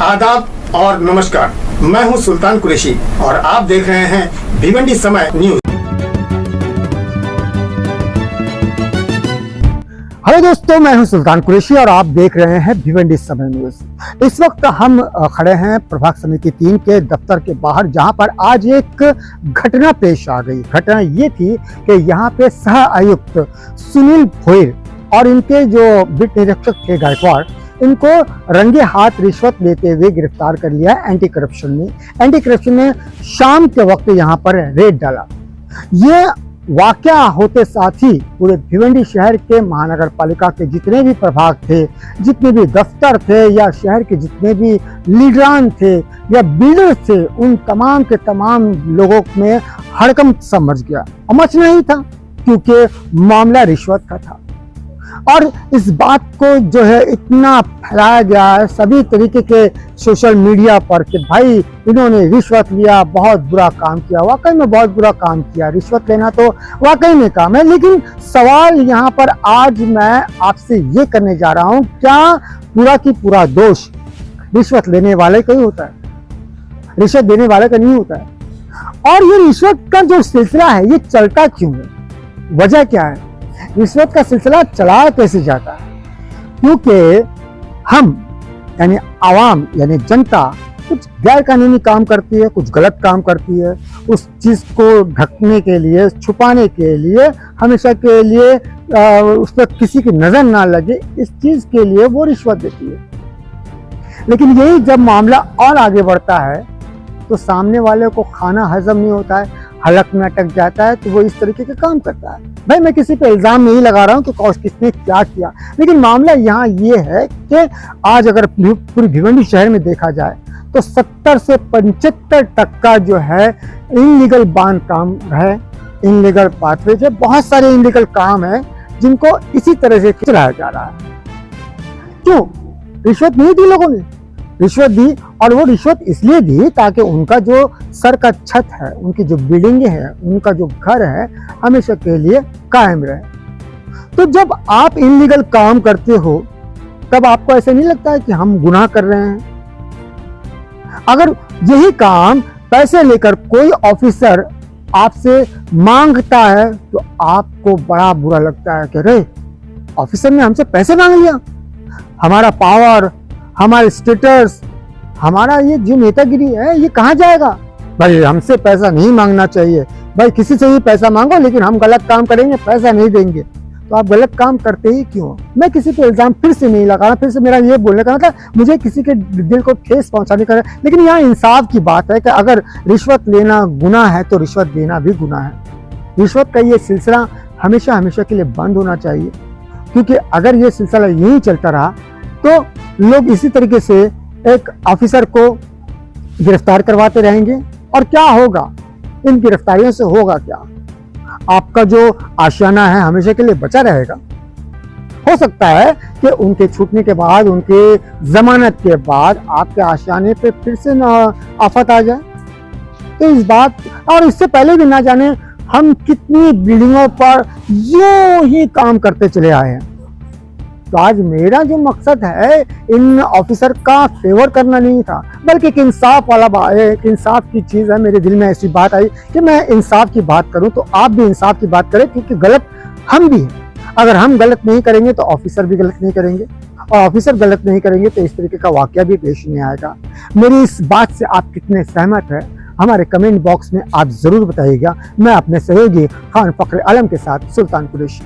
आदाब और नमस्कार। मैं हूं सुल्तान कुरैशी और आप देख रहे हैं भिवंडी समय न्यूज। हेलो दोस्तों, मैं हूं सुल्तान कुरैशी और आप देख रहे हैं भिवंडी समय न्यूज। इस वक्त हम खड़े हैं प्रभाग समिति 3 के दफ्तर के बाहर, जहां पर आज एक घटना पेश आ गई। घटना ये थी कि यहां पे सह आयुक्त सुनील भोयर और इनके जो बिट निरीक्षक थे गायकवाड़, इनको रंगे हाथ रिश्वत लेते हुए गिरफ्तार कर लिया एंटी करप्शन ने शाम के वक्त यहाँ पर रेड डाला। ये वाकया होते साथ ही पूरे भिवंडी शहर के महानगर पालिका के जितने भी प्रभाग थे, जितने भी दफ्तर थे या शहर के जितने भी लीडरान थे या बिल्डर थे, उन तमाम के तमाम लोगों में हड़कंप सा मच गया। मचना ही था क्योंकि मामला रिश्वत का था और इस बात को जो है इतना फैलाया गया है सभी तरीके के सोशल मीडिया पर कि भाई इन्होंने रिश्वत लिया, बहुत बुरा काम किया। वाकई में बहुत बुरा काम किया, रिश्वत लेना तो वाकई में काम है। लेकिन सवाल यहाँ पर आज मैं आपसे ये करने जा रहा हूँ, क्या पूरा की पूरा दोष रिश्वत लेने वाले का ही होता है? रिश्वत देने वाले का नहीं होता है। और ये रिश्वत का जो सिलसिला है ये चलता क्यों है, वजह क्या है? रिश्वत का सिलसिला चलाया कैसे जाता है? क्योंकि हम यानी आवाम यानी जनता कुछ गैर कानूनी काम करती है, कुछ गलत काम करती है, उस चीज को ढकने के लिए, छुपाने के लिए, हमेशा के लिए उस पर किसी की नजर ना लगे, इस चीज के लिए वो रिश्वत देती है। लेकिन यही जब मामला और आगे बढ़ता है तो सामने वाले को खाना हजम नहीं होता है, हलक में अटक जाता है, तो वो इस तरीके के काम करता है। भाई मैं किसी पे इल्जाम नहीं लगा रहा हूँ कि किसने क्या किया, लेकिन मामला यहाँ ये है कि आज अगर पूरी भिवंडी शहर में देखा जाए तो 70 से 75% जो है इनलीगल बांध काम है, इनलीगल पाथवेज है, बहुत सारे इनलीगल काम है जिनको इसी तरह से चलाया जा रहा है। क्यों? रिश्वत नहीं दी लोगों ने, रिश्वत दी, और वो रिश्वत इसलिए दी ताकि उनका जो सर का छत है, उनकी जो बिल्डिंग है, उनका जो घर है, हमेशा के लिए कायम रहे। तो जब आप इनलीगल काम करते हो तब आपको ऐसा नहीं लगता है कि हम गुनाह कर रहे हैं? अगर यही काम पैसे लेकर कोई ऑफिसर आपसे मांगता है तो आपको बड़ा बुरा लगता है कि अरे ऑफिसर ने हमसे पैसे मांग लिया, हमारा पावर, हमारे स्टेटस, हमारा ये जो नेतागिरी है ये कहाँ जाएगा? भाई हमसे पैसा नहीं मांगना चाहिए, भाई किसी से भी पैसा मांगो लेकिन हम गलत काम करेंगे, पैसा नहीं देंगे। तो आप गलत काम करते ही क्यों? मैं किसी पे इल्जाम फिर से नहीं लगा रहा, फिर से मेरा ये बोलने का मतलब मुझे किसी के दिल को ठेस पहुंचाने का, लेकिन यहाँ इंसाफ की बात है कि अगर रिश्वत लेना गुनाह है तो रिश्वत देना भी गुनाह है। रिश्वत का ये सिलसिला हमेशा हमेशा के लिए बंद होना चाहिए, क्योंकि अगर ये सिलसिला यही चलता रहा तो लोग इसी तरीके से एक ऑफिसर को गिरफ्तार करवाते रहेंगे और क्या होगा? इन गिरफ्तारियों से होगा क्या? आपका जो आशियाना है हमेशा के लिए बचा रहेगा। हो सकता है कि उनके छूटने के बाद, उनके जमानत के बाद आपके आशियाने पे फिर से आफत आ जाए। तो इस बात, और इससे पहले भी ना जाने हम कितनी बिल्डिंगों पर यूं ही काम करते चले आए हैं। तो आज मेरा जो मकसद है इन ऑफिसर का फेवर करना नहीं था, बल्कि एक इंसाफ वाला एक इंसाफ की चीज है। मेरे दिल में ऐसी बात आई कि मैं इंसाफ की बात करूं, तो आप भी इंसाफ की बात करें, क्योंकि गलत हम भी हैं। अगर हम गलत नहीं करेंगे तो ऑफिसर भी गलत नहीं करेंगे, और ऑफिसर गलत नहीं करेंगे तो इस तरीके का वाकया भी पेश नहीं आएगा। मेरी इस बात से आप कितने सहमत हैं हमारे कमेंट बॉक्स में आप जरूर बताइएगा। मैं अपने सहयोगी खान फखर आलम के साथ सुल्तान कुरैशी।